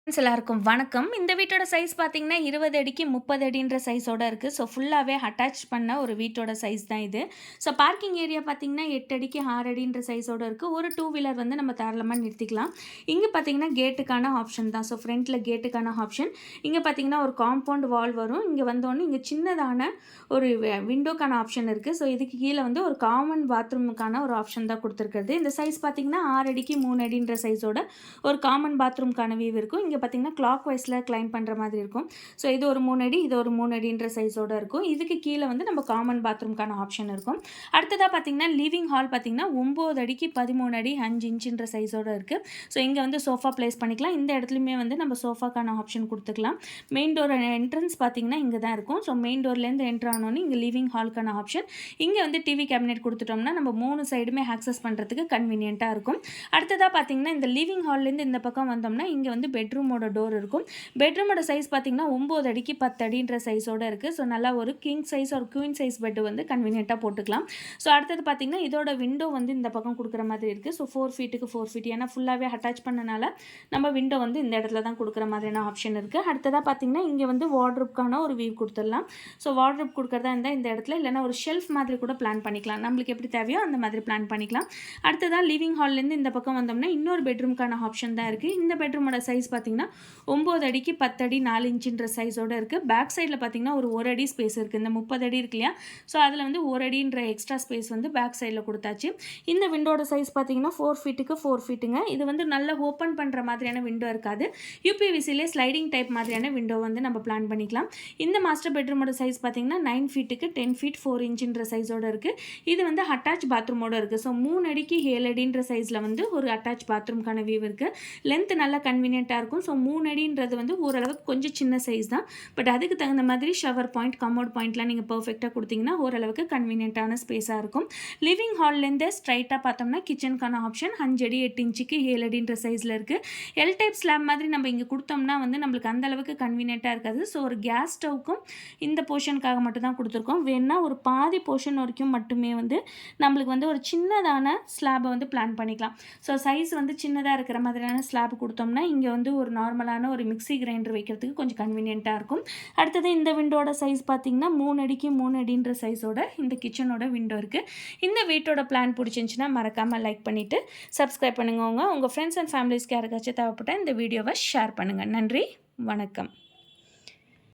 Friends எல்லாருக்கும் வணக்கம். இந்த வீட்டோட சைஸ் பார்த்தீங்கன்னா, 20 அடிக்கு 30 அடின்ற சைஸோட இருக்கு. ஸோ, ஃபுல்லாவே அட்டாச் பண்ண ஒரு வீட்டோட சைஸ் தான் இது. ஸோ, பார்க்கிங் ஏரியா பார்த்தீங்கன்னா, 8 அடிக்கு 6 அடின்ற சைஸோட இருக்கு. ஒரு 2 வீலர் வந்து நம்ம தாராளமா நிறுத்திக்கலாம். இங்க பார்த்தீங்கன்னா, கேட்டுக்கான ஆப்ஷன் தான். ஸோ, ஃப்ரண்ட்ல கேட்டுக்கான ஆப்ஷன். இங்க பார்த்தீங்கன்னா, ஒரு காம்பவுண்ட் வால் வரும். இங்க வந்தோனே இங்க சின்னதான ஒரு விண்டோக்கான ஆப்ஷன் இருக்கு. ஸோ, இதுக்கு கீழ வந்து ஒரு காமன் பாத்ரூமுக்கான ஒரு ஆப்ஷன் தான் குடுத்துருக்கிறது. இந்த சைஸ் பார்த்தீங்கன்னா, 6 அடிக்கு 3 அடின்ற சைஸோட ஒரு காமன் பாத்ரூம்க்கான வியூ இருக்கும். இங்க பார்த்தீங்கன்னா கிளாக் வைஸ்ல கிளைம் பண்ணுற மாதிரி இருக்கும். ஸோ இது ஒரு 3 அடி, இது ஒரு 3 அடின்ற சைஸோட இருக்கும். இதுக்கு கீழே வந்து நம்ம காமன் பாத்ரூம்க்கான ஆப்ஷன் இருக்கும். அடுத்ததாக பார்த்தீங்கன்னா லிவிங் ஹால் பார்த்தீங்கன்னா 9 அடிக்கு 13 அடி 5 இன்ச்சுன்ற சைஸோட இருக்குது. ஸோ இங்கே வந்து சோஃபா பிளேஸ் பண்ணிக்கலாம். இந்த இடத்துலையுமே வந்து நம்ம சோஃபாக்கான ஆப்ஷன் கொடுத்துக்கலாம். மெயின் டோர் என்ட்ரன்ஸ் பார்த்தீங்கன்னா இங்கே தான் இருக்கும். ஸோ மெயின் டோர்லேருந்து என்ட்ரு ஆனோன்னு இங்கே லிவிங் ஹாலுக்கான ஆப்ஷன். இங்கே வந்து டிவி கேபினெட் கொடுத்துட்டோம்னா நம்ம 3 சைடுமே ஆக்சஸ் பண்ணுறதுக்கு கன்வீனியண்ட்டாக இருக்கும். அடுத்ததாக பார்த்தீங்கன்னா இந்த லிவிங் ஹால்லேருந்து இந்த பக்கம் வந்தோம்னா இங்கே வந்து பெட்ரூமோட டோர் இருக்கும். பெட்ரூமோட சைஸ் பார்த்தீங்கன்னா 9 அடிக்கு 10 அடின்ற சைஸோட இருக்குது. ஸோ நல்லா ஒரு கிங் சைஸ் ஒரு குயின் சைஸ் பெட் வந்து கன்வீனியண்ட்டாக போட்டுக்கலாம். ஸோ அடுத்தது பார்த்தீங்கன்னா இதோட விண்டோ வந்து இந்த பக்கம் கொடுக்குற மாதிரி இருக்குது. ஸோ 4 ஃபீட்டுக்கு 4 ஃபீட் ஏன்னா ஃபுல்லாகவே அட்டாச் பண்ணனால நம்ம விண்டோ வந்து இந்த இடத்துல தான் கொடுக்குற மாதிரியான ஆப்ஷன் இருக்குது. அடுத்ததாக பார்த்தீங்கன்னா இங்கே வந்து வார்ட்ரோப்க்கான ஒரு வியூ கொடுத்துடலாம். ஸோ வார்ட்ரோப் கொடுக்குறதா இருந்தால் இந்த இடத்துல இல்லைனா ஒரு ஷெல்ஃப் மாதிரி கூட பிளான் பண்ணிக்கலாம். நம்மளுக்கு எப்படி தேவையோ அந்த மாதிரி பிளான் பண்ணிக்கலாம். அடுத்ததாக லிவிங் ஹால்லேருந்து இந்த பக்கம் வந்தோம்னா இன்னொரு பெட்ரூம்க்கான ஆப்ஷன் தான் இருக்குது. இந்த பெட்ரூமோட சைஸ் பார்த்தீங்கன்னா 9 அடிக்கு 10 அடி 4 இன்ச்சுன்ற சைஸோட இருக்குது. பேக் சைடில் பார்த்தீங்கன்னா ஒரு 1 அடி ஸ்பேஸ் இருக்குது. இந்த 30 அடி இருக்கு இல்லையா, ஸோ அதில் வந்து 1 அடின்ற எக்ஸ்ட்ரா ஸ்பேஸ் வந்து பேக் சைடில் கொடுத்தாச்சு. இந்த விண்டோட சைஸ் பார்த்தீங்கன்னா 4 ஃபீட்டுக்கு 4 ஃபீட்டுங்க. இது வந்து நல்லா ஓப்பன் பண்ணுற மாதிரியான விண்டோ இருக்காது. யூபிவிசிலே ஸ்லைடிங் டைப் மாதிரியான விண்டோ வந்து நம்ம பிளான் பண்ணிக்கலாம். இந்த மாஸ்டர் பெட்ரூமோட சைஸ் பார்த்தீங்கன்னா 9 ஃபீட்டுக்கு 10 ஃபீட் 4 இன்ச்சுன்ற சைஸோட இருக்குது. இது வந்து அட்டாச் பாத்ரூமோட இருக்குது. ஸோ 3 அடிக்கு 7 அடின்ற சைஸில் வந்து ஒரு அட்டாச் பாத்ரூம்க்கான வியூ இருக்குது. லென்த் நல்லா கன்வீனியண்ட்டாக இருக்கும். ஸோ 3 அடின்றது வந்து ஓரளவுக்கு கொஞ்சம் சின்ன சைஸ் தான். பட் அதுக்கு தகுந்த மாதிரி ஷவர் பாயிண்ட் கமோட் பாயிண்ட்லாம் நீங்கள் பர்ஃபெக்டாக கொடுத்தீங்கன்னா ஓரளவுக்கு கன்வீனியண்ட்டான ஸ்பேஸாக இருக்கும். லிவிங் ஹால்லேருந்து ஸ்ட்ரைட்டாக பார்த்தோம்னா கிச்சனுக்கான ஆப்ஷன் 5 அடி 8 இன்ச்சுக்கு 7 அடின்ற சைஸில் இருக்குது. எல் டைப் ஸ்லாப் மாதிரி நம்ம இங்கே கொடுத்தோம்னா வந்து நம்மளுக்கு அந்தளவுக்கு கன்வீனியண்ட்டாக இருக்காது. ஸோ ஒரு கேஸ் ஸ்டவ்க்கும் இந்த போர்ஷனுக்காக மட்டும் தான் கொடுத்துருக்கோம். வேணா ஒரு பாதி போர்ஷன் வரைக்கும் மட்டுமே வந்து நம்மளுக்கு வந்து ஒரு சின்னதான ஸ்லாபை வந்து பிளான் பண்ணிக்கலாம். ஸோ சைஸ் வந்து சின்னதாக இருக்கிற மாதிரியான ஸ்லாப் கொடுத்தோம்னா இங்கே வந்து ஒரு நார்மலான ஒரு மிக்ஸி கிரைண்டர் வைக்கிறதுக்கு கொஞ்சம் கன்வீனியண்ட்டாக இருக்கும். அடுத்தது இந்த விண்டோட சைஸ் பார்த்தீங்கன்னா 3 அடிக்கு 3 அடின்ற சைஸோட இந்த கிச்சனோட விண்டோ இருக்குது. இந்த வீட்டோட பிளான் பிடிச்சிருந்துச்சுன்னா மறக்காமல் லைக் பண்ணிவிட்டு சப்ஸ்கிரைப் பண்ணுங்க. உங்கள் ஃப்ரெண்ட்ஸ் அண்ட் ஃபேமிலிஸ்க்கு யாருக்காச்சும் தேவைப்பட்டால் இந்த வீடியோவை ஷேர் பண்ணுங்கள். நன்றி, வணக்கம்.